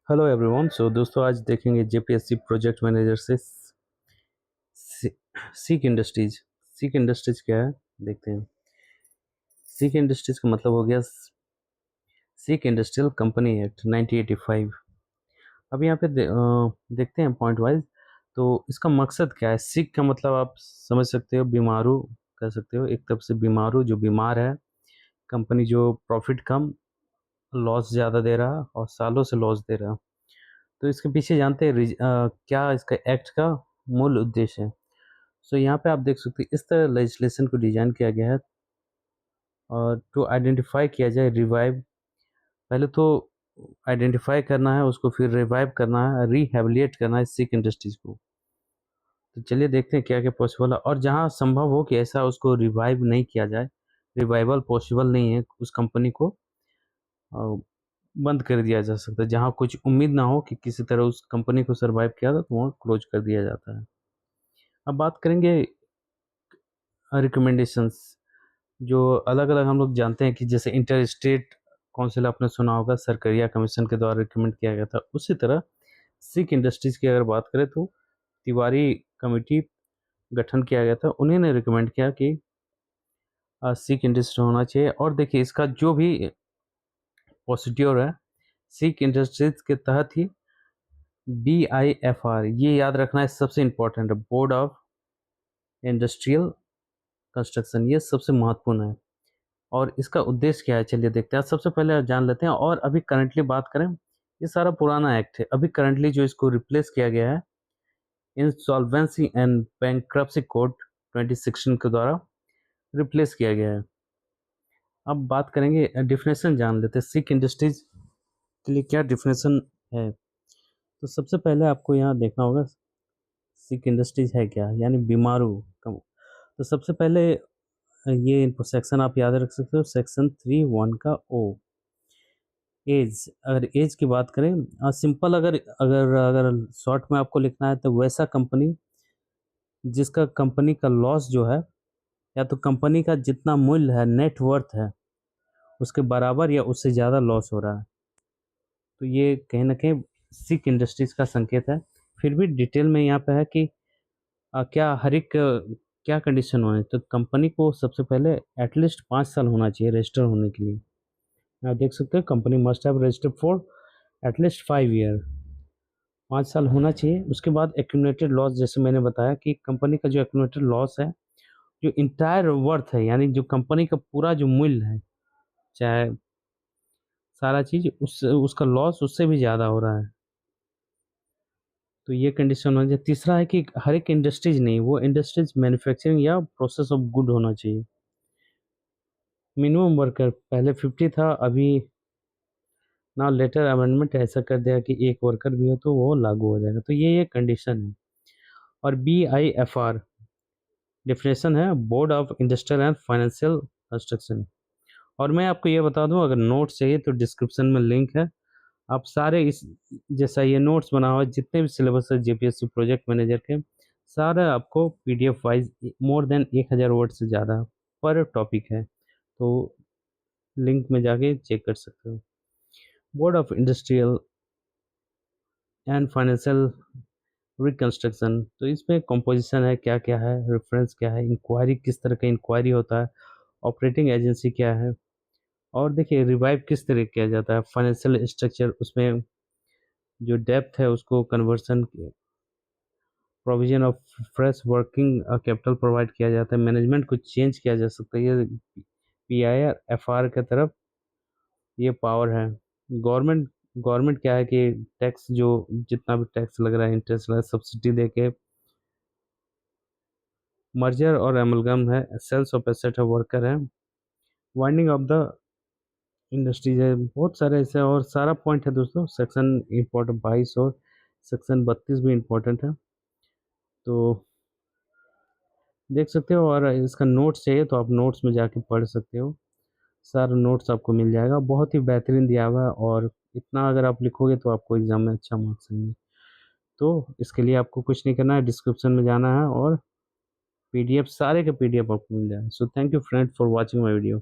Hello everyone. दोस्तों आज देखेंगे जेपीएससी प्रोजेक्ट मैनेजर से सीक इंडस्ट्रीज। सीक इंडस्ट्रीज क्या है देखते हैं। सीक इंडस्ट्रीज का मतलब हो गया सीक इंडस्ट्रियल कंपनी एक्ट 1985। अब यहाँ पे देखते हैं पॉइंट वाइज। तो इसका मकसद क्या है? सीक का मतलब आप समझ सकते हो, बीमारू कह सकते हो। एक तरफ से बीमारू जो बीमार है, कंपनी जो प्रॉफिट कम लॉस ज़्यादा दे रहा और सालों से लॉस दे रहा। तो इसके पीछे जानते हैं क्या इसका एक्ट का मूल उद्देश्य है। सो यहाँ पे आप देख सकते हैं इस तरह लेजिस्लेशन को डिजाइन किया गया है और टू आइडेंटिफाई किया जाए रिवाइव। पहले तो आइडेंटिफाई करना है उसको, फिर रिवाइव करना है, रिहेबिलिएट करना है सिक इंडस्ट्रीज को। तो चलिए देखते हैं क्या क्या पॉसिबल है, और जहाँ संभव हो कि ऐसा उसको रिवाइव नहीं किया जाए, रिवाइवल पॉसिबल नहीं है, उस कंपनी को बंद कर दिया जा सकता है। जहाँ कुछ उम्मीद ना हो कि किसी तरह उस कंपनी को सर्वाइव किया था, तो वहाँ क्लोज कर दिया जाता है। अब बात करेंगे रिकमेंडेशंस। जो अलग अलग हम लोग जानते हैं कि जैसे इंटर स्टेट काउंसिल आपने सुना होगा, सरकरिया कमीशन के द्वारा रिकमेंड किया गया था। उसी तरह सिक इंडस्ट्रीज की अगर बात करें तो तिवारी कमेटी गठन किया गया था, उन्हीं ने रिकमेंड किया कि सिक इंडस्ट्री होना चाहिए। और देखिए इसका जो भी प्रोसीड्योर है, सिक इंडस्ट्रीज के तहत ही BIFR, ये याद रखना है, सबसे इंपॉर्टेंट है, बोर्ड ऑफ इंडस्ट्रियल कंस्ट्रक्शन, ये सबसे महत्वपूर्ण है। और इसका उद्देश्य क्या है चलिए देखते हैं। सबसे पहले जान लेते हैं, और अभी करंटली बात करें, ये सारा पुराना एक्ट है। अभी करंटली जो इसको रिप्लेस किया गया है, इंसॉल्वेंसी एंड बैंक्रप्सी कोड 2016 के द्वारा रिप्लेस किया गया है। अब बात करेंगे, डिफिनेशन जान लेते हैं सिक इंडस्ट्रीज के लिए क्या डिफिनेशन है। तो सबसे पहले आपको यहाँ देखना होगा सिक इंडस्ट्रीज है क्या, यानी बीमारू। तो सबसे पहले ये सेक्शन आप याद रख सकते हो, सेक्शन 3(1) का ओ, एज। अगर एज की बात करें, सिंपल, अगर अगर अगर शॉर्ट में आपको लिखना है तो वैसा कंपनी जिसका कंपनी का लॉस जो है, या तो कंपनी का जितना मूल्य है, नेट वर्थ है, उसके बराबर या उससे ज़्यादा लॉस हो रहा है, तो ये कहीं ना कहीं सिक इंडस्ट्रीज का संकेत है। फिर भी डिटेल में यहाँ पे है कि क्या हर एक क्या कंडीशन होने। तो कंपनी को सबसे पहले एटलीस्ट 5 साल होना चाहिए रजिस्टर होने के लिए। आप देख सकते हो, company must have registered for at least 5 year, 5 साल होना चाहिए। उसके बाद एक्यूमुलेटेड लॉस, जैसे मैंने बताया कि कंपनी का जो एक्यूमुलेटेड लॉस है, जो इंटायर वर्थ है, यानी जो कंपनी का पूरा जो मूल्य है, चाहे सारा चीज, उसका लॉस उससे भी ज़्यादा हो रहा है, तो ये कंडीशन होना चाहिए। तीसरा है कि हर एक इंडस्ट्रीज नहीं, वो इंडस्ट्रीज मैन्युफैक्चरिंग या प्रोसेस ऑफ गुड होना चाहिए। मिनिमम वर्कर पहले 50 था, अभी ना लेटर अमेंडमेंट ऐसा कर दिया कि एक वर्कर भी हो तो वो लागू हो जाएगा। तो ये कंडीशन है। और BIFR डिफिनेशन है, board of industrial and financial construction. और मैं आपको ये बता दूं, अगर नोट्स चाहिए तो डिस्क्रिप्शन में लिंक है। आप सारे इस जैसा ये नोट्स बना हुआ है, जितने भी सिलेबस है जेपीएससी प्रोजेक्ट मैनेजर के, सारे आपको PDF wise more than 1000 word से ज़्यादा पर टॉपिक है, तो लिंक में जाके चेक कर सकते हो। Board of industrial and financial reconstruction, तो इसमें कंपोजिशन है, क्या क्या है, रेफरेंस क्या है, इंक्वायरी किस तरह का इंक्वायरी होता है, ऑपरेटिंग एजेंसी क्या है, और देखिए रिवाइव किस तरह किया जाता है, फाइनेंशियल स्ट्रक्चर, उसमें जो डेप्थ है उसको conversion, provision of fresh working capital provide किया जाता है, मैनेजमेंट को चेंज किया जा सकता है, ये PIFR के तरफ ये पावर है। गवर्नमेंट गवर्नमेंट क्या है कि टैक्स, जो जितना भी टैक्स लग रहा है, इंटरेस्ट लग रहा है, सब्सिडी दे के, मर्जर और एमलगम है, सेल्स ऑफ एसेट है, वर्कर है, वाइंडिंग ऑफ द इंडस्ट्रीज है, बहुत सारे ऐसे और सारा पॉइंट है दोस्तों। सेक्शन इम्पोर्टेंट 22 और सेक्शन 32 भी इम्पोर्टेंट है, तो देख सकते हो। और इसका नोट्स चाहिए तो आप नोट्स में जाके पढ़ सकते हो, सारा नोट्स आपको मिल जाएगा, बहुत ही बेहतरीन दिया हुआ है। और इतना अगर आप लिखोगे तो आपको एग्जाम में अच्छा मार्क्स आएंगे। तो इसके लिए आपको कुछ नहीं करना है, डिस्क्रिप्शन में जाना है और PDF, सारे के PDF आपको मिल जाएगा। So thank you friend for watching my video.